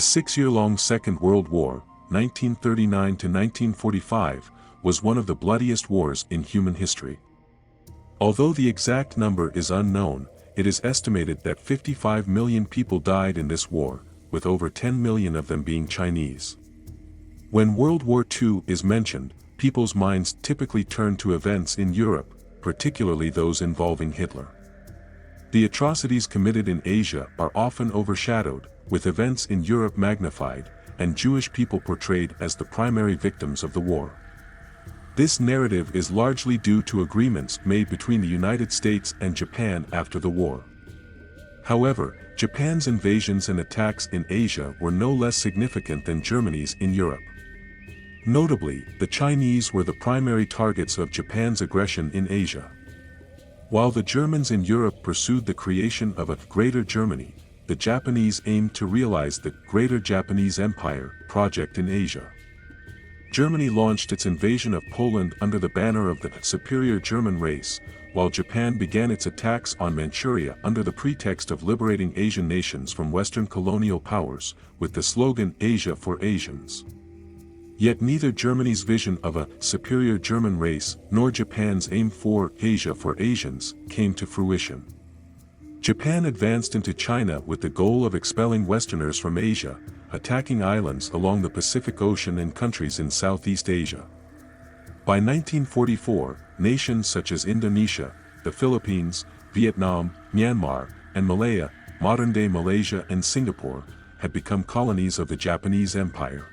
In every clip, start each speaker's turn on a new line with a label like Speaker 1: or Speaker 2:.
Speaker 1: The six-year-long Second World War, 1939 to 1945, was one of the bloodiest wars in human history. Although the exact number is unknown, it is estimated that 55 million people died in this war, with over 10 million of them being Chinese. When World War II is mentioned, people's minds typically turn to events in Europe, particularly those involving Hitler. The atrocities committed in Asia are often overshadowed, with events in Europe magnified, and Jewish people portrayed as the primary victims of the war. This narrative is largely due to agreements made between the United States and Japan after the war. However, Japan's invasions and attacks in Asia were no less significant than Germany's in Europe. Notably, the Chinese were the primary targets of Japan's aggression in Asia. While the Germans in Europe pursued the creation of a Greater Germany, the Japanese aimed to realize the Greater Japanese Empire project in Asia. Germany launched its invasion of Poland under the banner of the superior German race, while Japan began its attacks on Manchuria under the pretext of liberating Asian nations from Western colonial powers, with the slogan "Asia for Asians." Yet neither Germany's vision of a superior German race nor Japan's aim for Asia for Asians came to fruition. Japan advanced into China with the goal of expelling Westerners from Asia, attacking islands along the Pacific Ocean and countries in Southeast Asia. By 1944, nations such as Indonesia, the Philippines, Vietnam, Myanmar, and Malaya, modern-day Malaysia and Singapore, had become colonies of the Japanese Empire.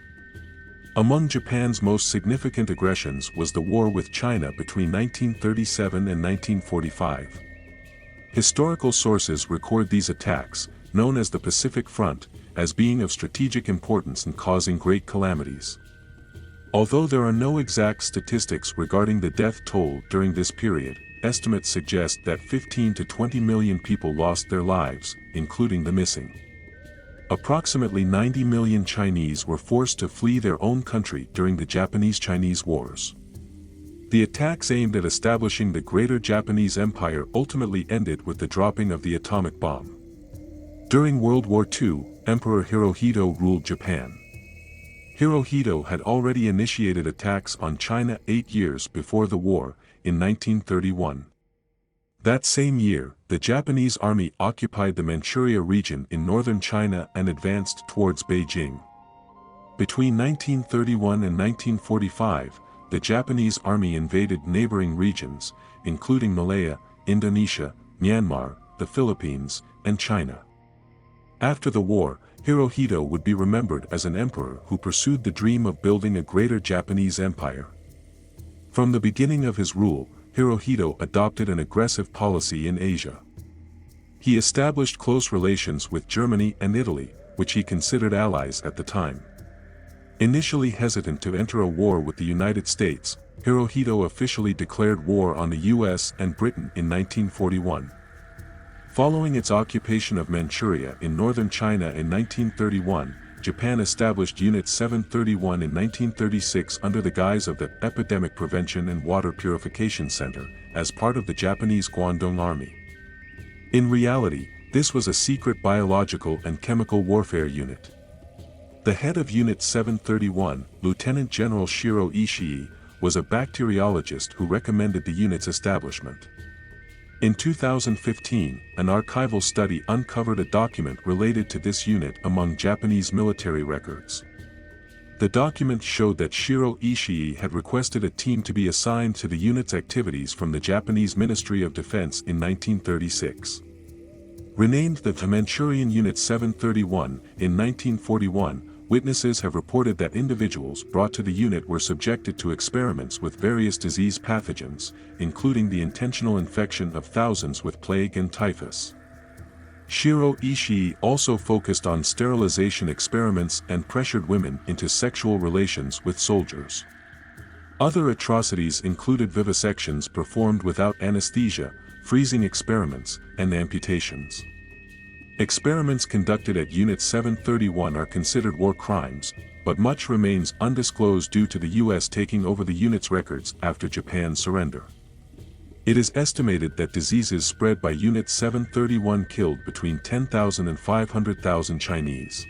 Speaker 1: Among Japan's most significant aggressions was the war with China between 1937 and 1945. Historical sources record these attacks, known as the Pacific Front, as being of strategic importance and causing great calamities. Although there are no exact statistics regarding the death toll during this period, estimates suggest that 15 to 20 million people lost their lives, including the missing. Approximately 90 million Chinese were forced to flee their own country during the Japanese-Chinese Wars. The attacks aimed at establishing the Greater Japanese Empire ultimately ended with the dropping of the atomic bomb. During World War II, Emperor Hirohito ruled Japan. Hirohito had already initiated attacks on China 8 years before the war, in 1931. That same year, the Japanese army occupied the Manchuria region in northern China and advanced towards Beijing. Between 1931 and 1945, the Japanese army invaded neighboring regions, including Malaya, Indonesia, Myanmar, the Philippines, and China. After the war, Hirohito would be remembered as an emperor who pursued the dream of building a greater Japanese empire. From the beginning of his rule, Hirohito adopted an aggressive policy in Asia. He established close relations with Germany and Italy, which he considered allies at the time. Initially hesitant to enter a war with the United States, Hirohito officially declared war on the US and Britain in 1941. Following its occupation of Manchuria in northern China in 1931, Japan established Unit 731 in 1936 under the guise of the Epidemic Prevention and Water Purification Center, as part of the Japanese Guandong Army. In reality, this was a secret biological and chemical warfare unit. The head of Unit 731, Lieutenant General Shiro Ishii, was a bacteriologist who recommended the unit's establishment. In 2015, an archival study uncovered a document related to this unit among Japanese military records. The document showed that Shiro Ishii had requested a team to be assigned to the unit's activities from the Japanese Ministry of Defense in 1936. Renamed the Manchurian Unit 731, in 1941, witnesses have reported that individuals brought to the unit were subjected to experiments with various disease pathogens, including the intentional infection of thousands with plague and typhus. Shiro Ishii also focused on sterilization experiments and pressured women into sexual relations with soldiers. Other atrocities included vivisections performed without anesthesia, freezing experiments, and amputations. Experiments conducted at Unit 731 are considered war crimes, but much remains undisclosed due to the U.S. taking over the unit's records after Japan's surrender. It is estimated that diseases spread by Unit 731 killed between 10,000 and 500,000 Chinese.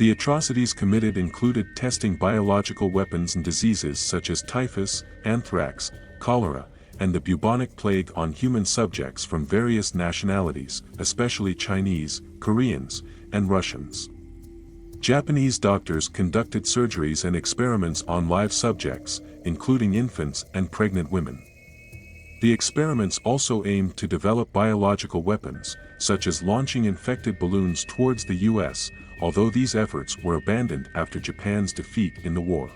Speaker 1: The atrocities committed included testing biological weapons and diseases such as typhus, anthrax, cholera, and the bubonic plague on human subjects from various nationalities, especially Chinese, Koreans, and Russians. Japanese doctors conducted surgeries and experiments on live subjects, including infants and pregnant women. The experiments also aimed to develop biological weapons, such as launching infected balloons towards the US, although these efforts were abandoned after Japan's defeat in the war.